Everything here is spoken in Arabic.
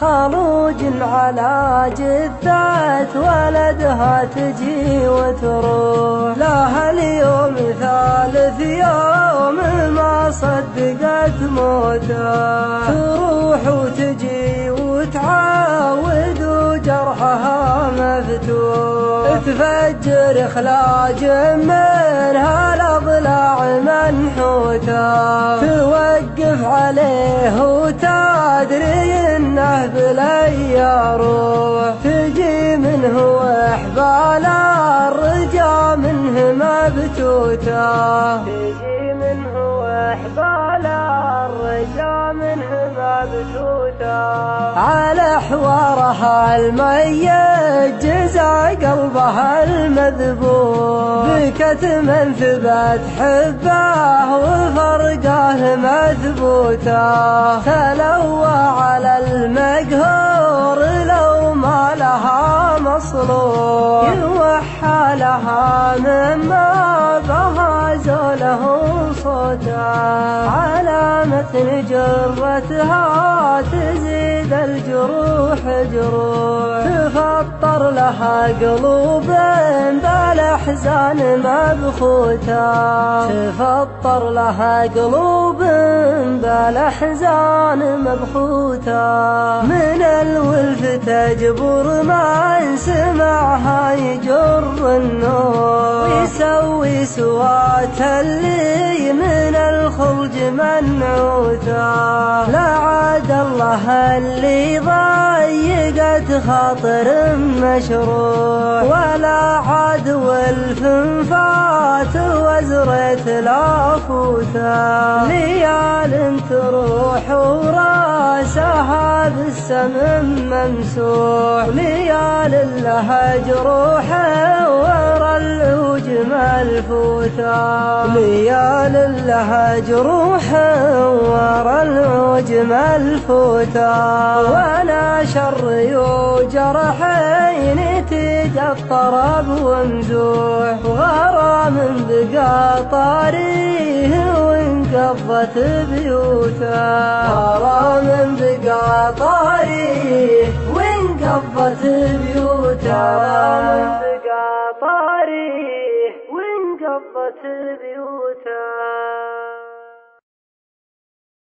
خروج على جثة ولدها تجي وتروح، لها اليوم ثالث يوم ما صدقت موته، تروح وتجي وتعاود وجرحها مفتوح، تفجر خلاج منها الأضلاع منحوته، توقف عليه وتدري انه بلي روح، تجي منه وحبال الرجا منه مبتوته، تجي منه وحبال الرجا منه مبتوته، على حوارها الميت جزا قلبها المذبوح، بكتم ثبت حبه وفرقه مثبوته، تلوى على المقهور لو ما لها مصلوح، يوحى لها مما بها زوله صوته، على متن جرتها تزيد الجروح جروح، تفطر لها قلوب بالاحزان مبخوته، تفطر لها قلوب بالاحزان مبخوته، من الولف تجبر من سمعها يجر النور، ويسوي سوات اللي من الخلج منعوته، لا عاد الله اللي ضيقت خاطر مشروع، ولا عاد ولف فات وزرت لافوته، ليال تروح وراسها بالسمم ممسوح، ليال لها جروح ورا العوج ملفوته، ليال لها جروح ورا العوج ملفوته، وانا شر وجرحين تجطرب ومزوح، وغرام بقى طاريه وانقضت بيوته، غرام بقى طاريه وانقضت بيوته.